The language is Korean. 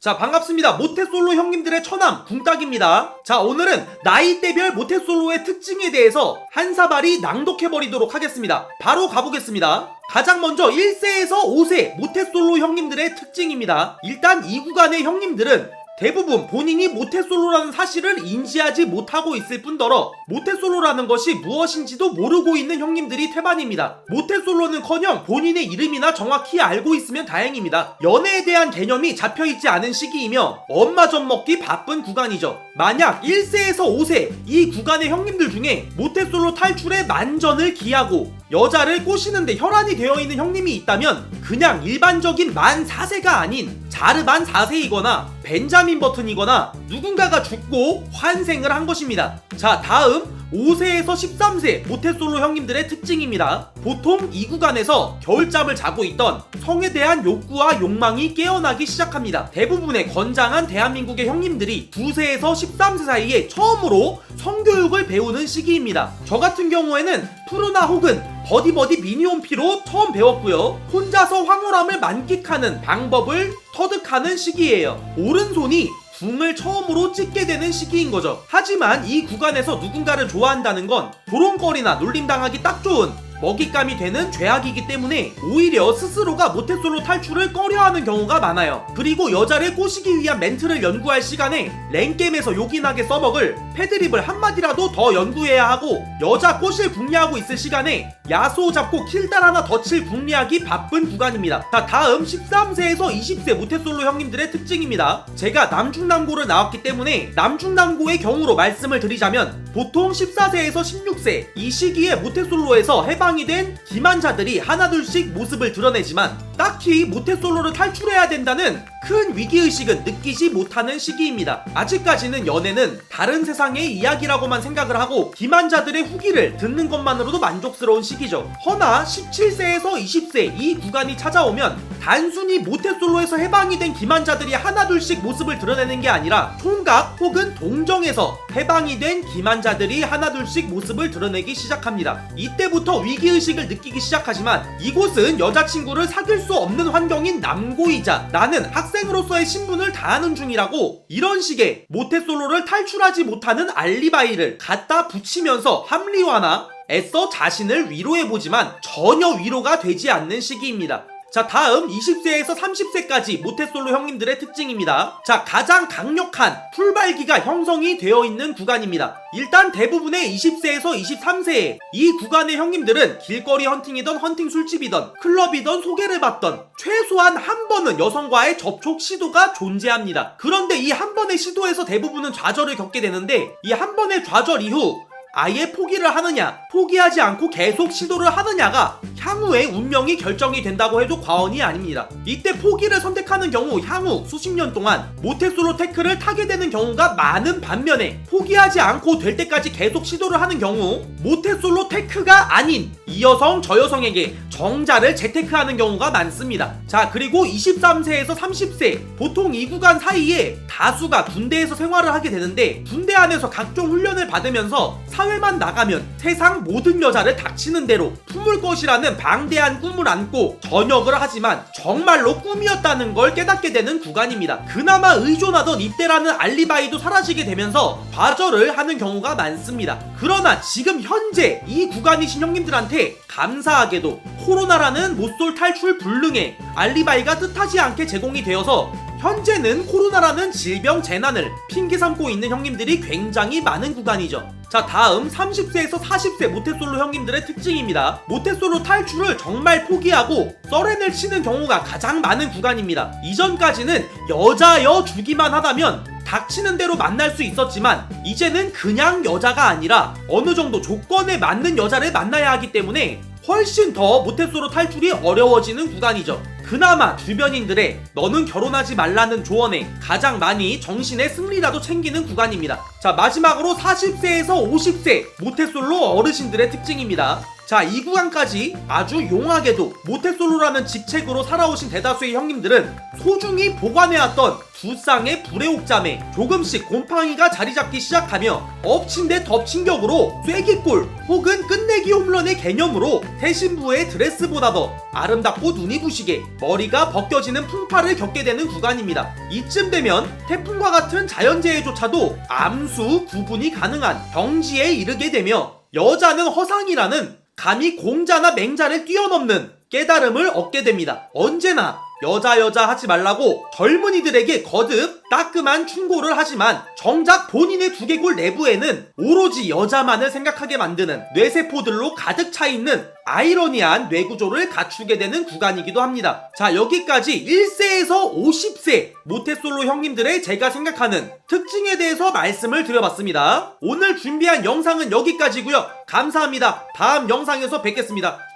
자, 반갑습니다. 모태솔로 형님들의 처남 궁딱입니다. 자, 오늘은 나이대별 모태솔로의 특징에 대해서 한 사발이 낭독해버리도록 하겠습니다. 바로 가보겠습니다. 가장 먼저 1세에서 5세 모태솔로 형님들의 특징입니다. 일단 이 구간의 형님들은 대부분 본인이 모태솔로라는 사실을 인지하지 못하고 있을 뿐더러 모태솔로라는 것이 무엇인지도 모르고 있는 형님들이 태반입니다. 모태솔로는커녕 본인의 이름이나 정확히 알고 있으면 다행입니다. 연애에 대한 개념이 잡혀있지 않은 시기이며 엄마 젖 먹기 바쁜 구간이죠. 만약 1세에서 5세 이 구간의 형님들 중에 모태솔로 탈출에 만전을 기하고 여자를 꼬시는데 혈안이 되어있는 형님이 있다면 그냥 일반적인 만 4세가 아닌 자르반 4세이거나 벤자민 버튼이거나 누군가가 죽고 환생을 한 것입니다. 자, 다음 5세에서 13세 모태솔로 형님들의 특징입니다. 보통 이 구간에서 겨울잠을 자고 있던 성에 대한 욕구와 욕망이 깨어나기 시작합니다. 대부분의 건장한 대한민국의 형님들이 2세에서 13세 사이에 처음으로 성교육을 배우는 시기입니다. 저 같은 경우에는 푸르나 혹은 버디버디 미니홈피로 처음 배웠고요. 혼자서 황홀함을 만끽하는 방법을 터득하는 시기예요. 오른손이 궁을 처음으로 찍게 되는 시기인 거죠. 하지만 이 구간에서 누군가를 좋아한다는 건 조롱거리나 놀림당하기 딱 좋은 먹잇감이 되는 죄악이기 때문에 오히려 스스로가 모태솔로 탈출을 꺼려하는 경우가 많아요. 그리고 여자를 꼬시기 위한 멘트를 연구할 시간에 랭겜에서 요긴하게 써먹을 패드립을 한마디라도 더 연구해야 하고 여자 꼬실 궁리하고 있을 시간에 야수 잡고 킬달 하나 더 칠 궁리하기 바쁜 구간입니다. 자, 다음 13세에서 20세 모태솔로 형님들의 특징입니다. 제가 남중남고를 나왔기 때문에 남중남고의 경우로 말씀을 드리자면 보통 14세에서 16세 이 시기에 모태솔로에서 해방이 된 기만자들이 하나둘씩 모습을 드러내지만 딱히 모태솔로를 탈출해야 된다는 큰 위기의식은 느끼지 못하는 시기입니다. 아직까지는 연애는 다른 세상의 이야기라고만 생각을 하고 기만자들의 후기를 듣는 것만으로도 만족스러운 시기죠. 허나 17세에서 20세 이 구간이 찾아오면 단순히 모태솔로에서 해방이 된 기만자들이 하나둘씩 모습을 드러내는 게 아니라 총각 혹은 동정에서 해방이 된 기만자들이 하나둘씩 모습을 드러내기 시작합니다. 이때부터 위기의식을 느끼기 시작하지만 이곳은 여자친구를 사귈 수 없는 환경인 남고이자 나는 학생으로서의 신분을 다하는 중이라고 이런 식의 모태솔로를 탈출하지 못하는 알리바이를 갖다 붙이면서 합리화나 애써 자신을 위로해보지만 전혀 위로가 되지 않는 시기입니다. 자, 다음 20세에서 30세까지 모태솔로 형님들의 특징입니다. 자, 가장 강력한 풀발기가 형성이 되어 있는 구간입니다. 일단 대부분의 20세에서 23세에 이 구간의 형님들은 길거리 헌팅이던 헌팅 술집이던 클럽이던 소개를 받던 최소한 한 번은 여성과의 접촉 시도가 존재합니다. 그런데 이 한 번의 시도에서 대부분은 좌절을 겪게 되는데 이 한 번의 좌절 이후 아예 포기를 하느냐 포기하지 않고 계속 시도를 하느냐가 향후의 운명이 결정이 된다고 해도 과언이 아닙니다. 이때 포기를 선택하는 경우 향후 수십 년 동안 모태솔로 태클을 타게 되는 경우가 많은 반면에 포기하지 않고 될 때까지 계속 시도를 하는 경우 모태솔로 태크가 아닌 이 여성 저 여성에게 정자를 재테크하는 경우가 많습니다. 자, 그리고 23세에서 30세 보통 이 구간 사이에 다수가 군대에서 생활을 하게 되는데 군대 안에서 각종 훈련을 받으면서 사회만 나가면 세상 모든 여자를 닥치는 대로 품을 것이라는 방대한 꿈을 안고 전역을 하지만 정말로 꿈이었다는 걸 깨닫게 되는 구간입니다. 그나마 의존하던 입대라는 알리바이도 사라지게 되면서 좌절을 하는 경우가 많습니다. 그러나 지금 현재 이 구간이신 형님들한테 감사하게도 코로나라는 못쏠 탈출 불능의 알리바이가 뜻하지 않게 제공이 되어서 현재는 코로나라는 질병 재난을 핑계 삼고 있는 형님들이 굉장히 많은 구간이죠. 자, 다음 30세에서 40세 모태솔로 형님들의 특징입니다. 모태솔로 탈출을 정말 포기하고 썰렌을 치는 경우가 가장 많은 구간입니다. 이전까지는 여자여 주기만 하다면 닥치는 대로 만날 수 있었지만 이제는 그냥 여자가 아니라 어느 정도 조건에 맞는 여자를 만나야 하기 때문에 훨씬 더 모태솔로 탈출이 어려워지는 구간이죠. 그나마 주변인들의 너는 결혼하지 말라는 조언에 가장 많이 정신의 승리라도 챙기는 구간입니다. 자, 마지막으로 40세에서 50세 모태솔로 어르신들의 특징입니다. 자, 이 구간까지 아주 용하게도 모태솔로라는 직책으로 살아오신 대다수의 형님들은 소중히 보관해왔던 두 쌍의 불의 옥잠에 조금씩 곰팡이가 자리잡기 시작하며 엎친 데 덮친 격으로 쐐기골 혹은 끝내기 홈런의 개념으로 새 신부의 드레스보다 더 아름답고 눈이 부시게 머리가 벗겨지는 풍파를 겪게 되는 구간입니다. 이쯤 되면 태풍과 같은 자연재해조차도 암수 구분이 가능한 경지에 이르게 되며 여자는 허상이라는 감히 공자나 맹자를 뛰어넘는 깨달음을 얻게 됩니다. 언제나 여자 하지 말라고 젊은이들에게 거듭 따끔한 충고를 하지만 정작 본인의 두개골 내부에는 오로지 여자만을 생각하게 만드는 뇌세포들로 가득 차 있는 아이러니한 뇌구조를 갖추게 되는 구간이기도 합니다. 자, 여기까지 1세에서 50세 모태솔로 형님들의 제가 생각하는 특징에 대해서 말씀을 드려봤습니다. 오늘 준비한 영상은 여기까지고요. 감사합니다. 다음 영상에서 뵙겠습니다.